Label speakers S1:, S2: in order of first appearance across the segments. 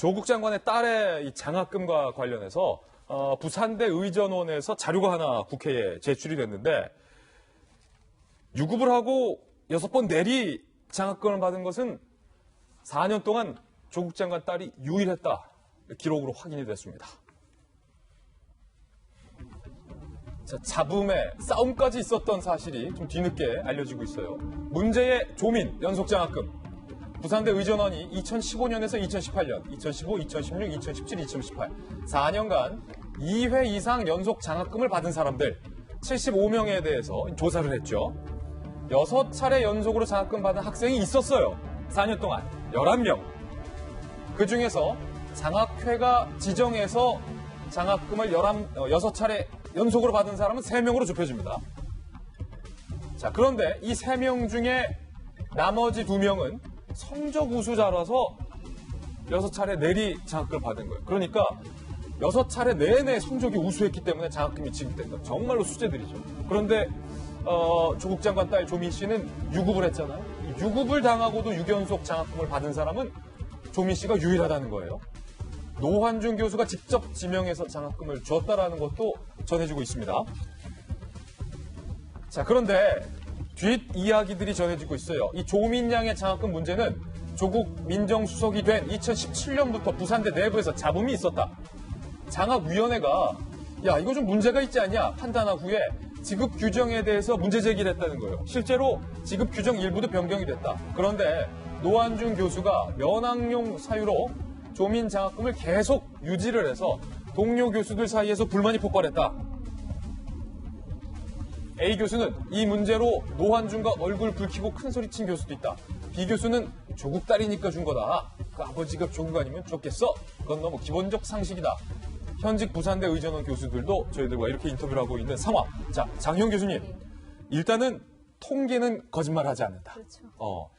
S1: 조국 장관의 딸의 이 장학금과 관련해서 부산대 의전원에서 자료가 하나 국회에 제출이 됐는데 유급을 하고 6번 내리 장학금을 받은 것은 4년 동안 조국 장관 딸이 유일했다. 기록으로 확인이 됐습니다. 자, 잡음에 싸움까지 있었던 사실이 좀 뒤늦게 알려지고 있어요. 문제의 조민 연속장학금. 부산대 의전원이 2015년에서 2018년, 2015, 2016, 2017, 2018 4년간 2회 이상 연속 장학금을 받은 사람들 75명에 대해서 조사를 했죠. 6차례 연속으로 장학금 받은 학생이 있었어요. 4년 동안 11명. 그중에서 장학회가 지정해서 장학금을 6차례 연속으로 받은 사람은 3명으로 좁혀집니다. 자, 그런데 이 3명 중에 나머지 2명은 성적 우수자라서 6차례 내리 장학금을 받은 거예요. 그러니까 6차례 내내 성적이 우수했기 때문에 장학금이 지급된 거예요. 정말로 수재들이죠. 그런데 조국 장관 딸 조민 씨는 유급을 했잖아요. 유급을 당하고도 6연속 장학금을 받은 사람은 조민 씨가 유일하다는 거예요. 노환중 교수가 직접 지명해서 장학금을 줬다라는 것도 전해지고 있습니다. 자, 그런데 뒷이야기들이 전해지고 있어요. 이 조민 양의 장학금 문제는 조국 민정수석이 된 2017년부터 부산대 내부에서 잡음이 있었다. 장학위원회가 야, 이거 좀 문제가 있지 않냐 판단한 후에 지급 규정에 대해서 문제 제기를 했다는 거예요. 실제로 지급 규정 일부도 변경이 됐다. 그런데 노환중 교수가 면학용 사유로 조민 장학금을 계속 유지를 해서 동료 교수들 사이에서 불만이 폭발했다. A 교수는 이 문제로 노환중과 얼굴 붉히고 큰소리친 교수도 있다. B 교수는 조국 딸이니까 준 거다. 그 아버지가 조국 아니면 줬겠어? 그건 너무 기본적 상식이다. 현직 부산대 의전원 교수들도 저희들과 이렇게 인터뷰를 하고 있는 상황. 자, 장희영 교수님. 일단은 통계는 거짓말하지 않는다.
S2: 그렇죠.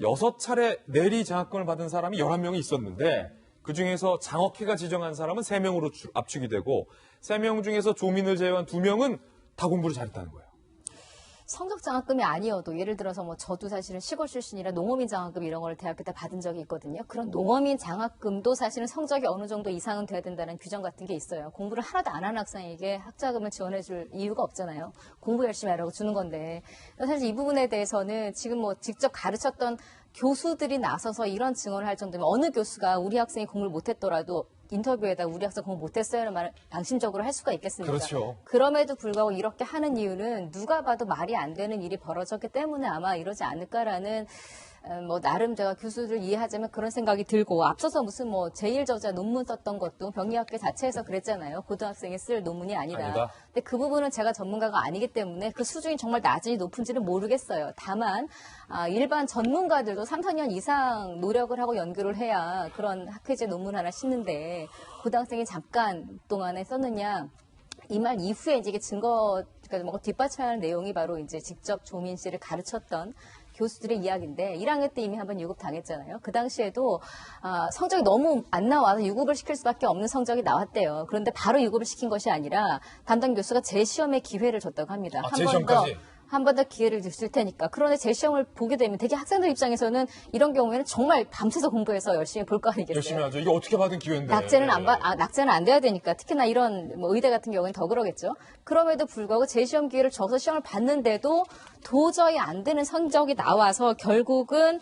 S1: 6차례 내리 장학금을 받은 사람이 11명이 있었는데 그중에서 장학회가 지정한 사람은 3명으로 압축이 되고 3명 중에서 조민을 제외한 2명은 다 공부를 잘했다는 거예요.
S2: 성적 장학금이 아니어도 예를 들어서 뭐 저도 사실은 시골 출신이라 농어민 장학금 이런 걸 대학교 때 받은 적이 있거든요. 그런 농어민 장학금도 사실은 성적이 어느 정도 이상은 돼야 된다는 규정 같은 게 있어요. 공부를 하나도 안 하는 학생에게 학자금을 지원해 줄 이유가 없잖아요. 공부 열심히 하라고 주는 건데. 사실 이 부분에 대해서는 지금 뭐 직접 가르쳤던 교수들이 나서서 이런 증언을 할 정도면 어느 교수가 우리 학생이 공부를 못했더라도 인터뷰에다 우리 학생 공부 못했어요라는 말을 양심적으로 할 수가 있겠습니까?
S1: 그렇죠.
S2: 그럼에도 불구하고 이렇게 하는 이유는 누가 봐도 말이 안 되는 일이 벌어졌기 때문에 아마 이러지 않을까라는 뭐 나름 제가 교수를 이해하자면 그런 생각이 들고 앞서서 무슨 뭐 제1저자 논문 썼던 것도 병리학회 자체에서 그랬잖아요. 고등학생이 쓸 논문이 아니다. 근데 그 부분은 제가 전문가가 아니기 때문에 그 수준이 정말 낮은지 높은지는 모르겠어요. 다만 일반 전문가들도 3, 4년 이상 노력을 하고 연구를 해야 그런 학회제 논문 하나 싣는데 고등학생이 잠깐 동안에 썼느냐 이 말 이후에 이제 증거 그러니까 뭔가 뒷받침하는 내용이 바로 이제 직접 조민 씨를 가르쳤던 교수들의 이야기인데 1학년 때 이미 한번 유급 당했잖아요. 그 당시에도 성적이 너무 안 나와서 유급을 시킬 수밖에 없는 성적이 나왔대요. 그런데 바로 유급을 시킨 것이 아니라 담당 교수가 재시험의 기회를 줬다고 합니다. 한 번 더 기회를 줄 테니까. 그런데 재시험을 보게 되면 되게 학생들 입장에서는 이런 경우에는 정말 밤새서 공부해서 열심히 볼 거 아니겠어요?
S1: 열심히 하죠. 이게 어떻게 받은 기회인데.
S2: 낙제는 안 돼야 되니까. 특히나 이런 뭐 의대 같은 경우에는 더 그러겠죠. 그럼에도 불구하고 재시험 기회를 줘서 시험을 봤는데도 도저히 안 되는 성적이 나와서 결국은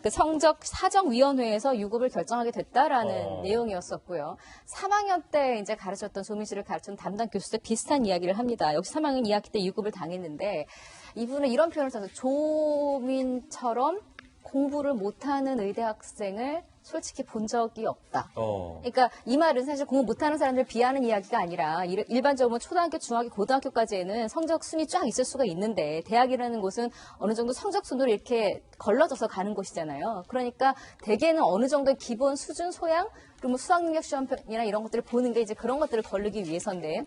S2: 그 성적 사정위원회에서 유급을 결정하게 됐다라는 내용이었었고요. 3학년 때 이제 가르쳤던 조민 씨를 가르쳤던 담당 교수도 비슷한 이야기를 합니다. 역시 3학년 2학기 때 유급을 당했는데 이분은 이런 표현을 써서 조민처럼 공부를 못하는 의대 학생을 솔직히 본 적이 없다. 그러니까 이 말은 사실 공부 못하는 사람들 비하하는 이야기가 아니라 일반적으로 초등학교, 중학교, 고등학교까지는 성적 순위 쫙 있을 수가 있는데 대학이라는 곳은 어느 정도 성적 순으로 이렇게 걸러져서 가는 곳이잖아요. 그러니까 대개는 어느 정도의 기본 수준 소양 그리고 뭐 수학능력 시험이나 이런 것들을 보는 게 이제 그런 것들을 거르기 위해서인데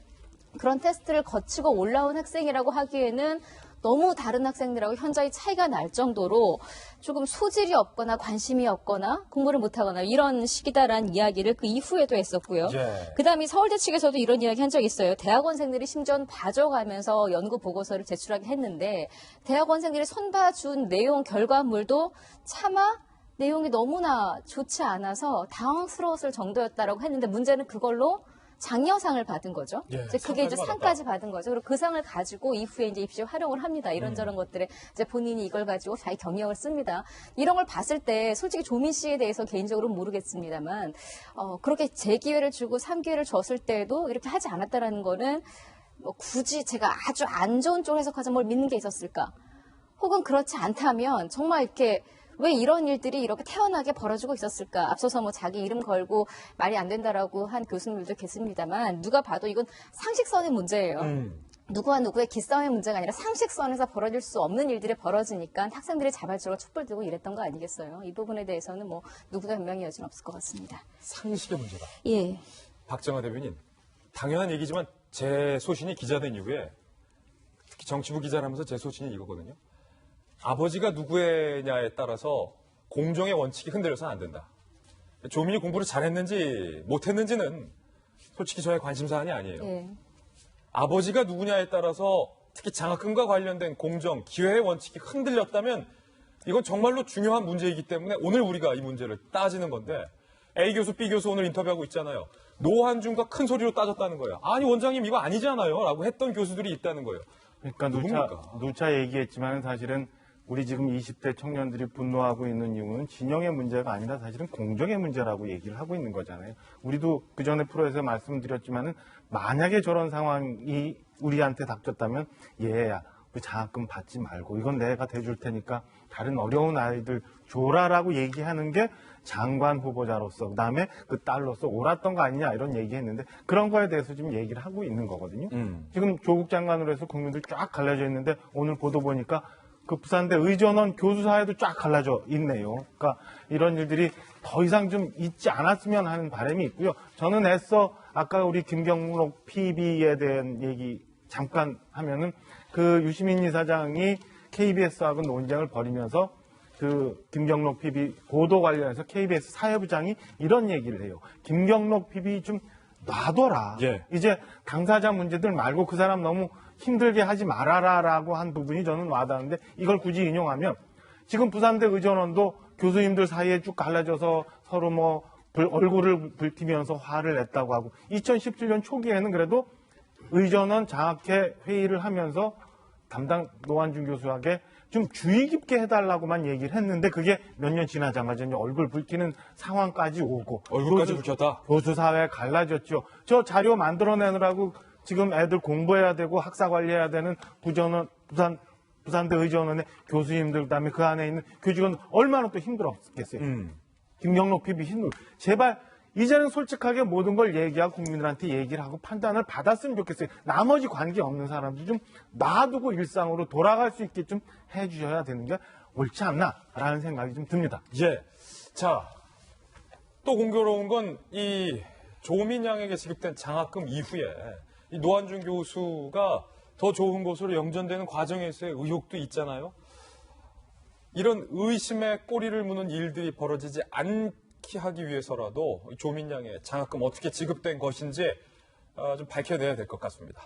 S2: 그런 테스트를 거치고 올라온 학생이라고 하기에는 너무 다른 학생들하고 현저히 차이가 날 정도로 조금 소질이 없거나 관심이 없거나 공부를 못하거나 이런 식이다라는 이야기를 그 이후에도 했었고요. 그다음에 서울대 측에서도 이런 이야기 한 적이 있어요. 대학원생들이 심지어 봐줘가면서 연구 보고서를 제출하게 했는데 대학원생들이 손봐준 내용 결과물도 차마 내용이 너무나 좋지 않아서 당황스러웠을 정도였다라고 했는데 문제는 그걸로 장려상을 받은 거죠.
S1: 예,
S2: 이제 그게 이제
S1: 상까지
S2: 상까지 받은 거죠. 그리고 그 상을 가지고 이후에 이제 입시에 활용을 합니다. 이런저런 것들에 이제 본인이 이걸 가지고 자기 경력을 씁니다. 이런 걸 봤을 때 솔직히 조민 씨에 대해서 개인적으로는 모르겠습니다만 그렇게 재기회를 주고 3기회를 줬을 때도 이렇게 하지 않았다라는 거는 뭐 굳이 제가 아주 안 좋은 쪽으로 해석하자 뭘 믿는 게 있었을까? 혹은 그렇지 않다면 정말 이렇게 왜 이런 일들이 이렇게 태연하게 벌어지고 있었을까? 앞서서 뭐 자기 이름 걸고 말이 안 된다라고 한 교수님들도 계십니다만 누가 봐도 이건 상식선의 문제예요. 누구와 누구의 기싸움의 문제가 아니라 상식선에서 벌어질 수 없는 일들이 벌어지니까 학생들이 자발적으로 촛불 들고 이랬던 거 아니겠어요? 이 부분에 대해서는 뭐 누구도 변명의 여지는 없을 것 같습니다.
S1: 상식의 문제다.
S2: 예.
S1: 박정아 대변인, 당연한 얘기지만 제 소신이 기자된 이후에 특히 정치부 기자라면서 제 소신이 이거거든요. 아버지가 누구냐에 따라서 공정의 원칙이 흔들려서는 안 된다. 조민이 공부를 잘했는지 못했는지는 솔직히 저의 관심사안이 아니에요.
S2: 예.
S1: 아버지가 누구냐에 따라서 특히 장학금과 관련된 공정, 기회의 원칙이 흔들렸다면 이건 정말로 중요한 문제이기 때문에 오늘 우리가 이 문제를 따지는 건데 A 교수, B 교수 오늘 인터뷰하고 있잖아요. 노한중과 큰 소리로 따졌다는 거예요. 아니 원장님 이거 아니잖아요 라고 했던 교수들이 있다는 거예요.
S3: 그러니까 누차 얘기했지만 사실은 우리 지금 20대 청년들이 분노하고 있는 이유는 진영의 문제가 아니라 사실은 공정의 문제라고 얘기를 하고 있는 거잖아요. 우리도 그 전에 프로에서 말씀드렸지만은 만약에 저런 상황이 우리한테 닥쳤다면 얘야 그 장학금 받지 말고 이건 내가 대줄 테니까 다른 어려운 아이들 줘라라고 얘기하는 게 장관 후보자로서 그다음에 그 딸로서 옳았던 거 아니냐 이런 얘기했는데 그런 거에 대해서 지금 얘기를 하고 있는 거거든요. 지금 조국 장관으로 해서 국민들 쫙 갈라져 있는데 오늘 보도 보니까 그 부산대 의전원 교수 사회도 쫙 갈라져 있네요. 그러니까 이런 일들이 더 이상 좀 있지 않았으면 하는 바람이 있고요. 저는 애써 아까 우리 김경록 PB에 대한 얘기 잠깐 하면은 그 유시민 이사장이 KBS하고 논쟁을 벌이면서 그 김경록 PB 보도 관련해서 KBS 사회부장이 이런 얘기를 해요. 김경록 PB 좀 놔둬라.
S1: 예.
S3: 이제 당사자 문제들 말고 그 사람 너무 힘들게 하지 말아라라고 한 부분이 저는 와닿는데 이걸 굳이 인용하면 지금 부산대 의전원도 교수님들 사이에 쭉 갈라져서 서로 뭐 얼굴을 붉히면서 화를 냈다고 하고 2017년 초기에는 그래도 의전원 장학회 회의를 하면서 담당 노한중 교수에게 좀 주의 깊게 해달라고만 얘기를 했는데 그게 몇 년 지나자마자 이제 얼굴 붉히는 상황까지 오고
S1: 얼굴까지 붉혔다?
S3: 교수 사회 갈라졌죠. 저 자료 만들어내느라고 지금 애들 공부해야 되고 학사 관리해야 되는 부산대 의전원의 교수님들 그다음에 그 안에 있는 교직원 얼마나 또 힘들었겠어요. 김경록 PB 힘들. 제발 이제는 솔직하게 모든 걸 얘기하고 국민들한테 얘기를 하고 판단을 받았으면 좋겠어요. 나머지 관계 없는 사람들 좀 놔두고 일상으로 돌아갈 수 있게 좀 해주셔야 되는 게 옳지 않나라는 생각이 좀 듭니다.
S1: 예. 자, 또 공교로운 건 이 조민 양에게 지급된 장학금 이후에 이 노한중 교수가 더 좋은 곳으로 영전되는 과정에서의 의혹도 있잖아요. 이런 의심의 꼬리를 무는 일들이 벌어지지 않게 하기 위해서라도 조민 양의 장학금 어떻게 지급된 것인지 좀 밝혀내야 될 것 같습니다.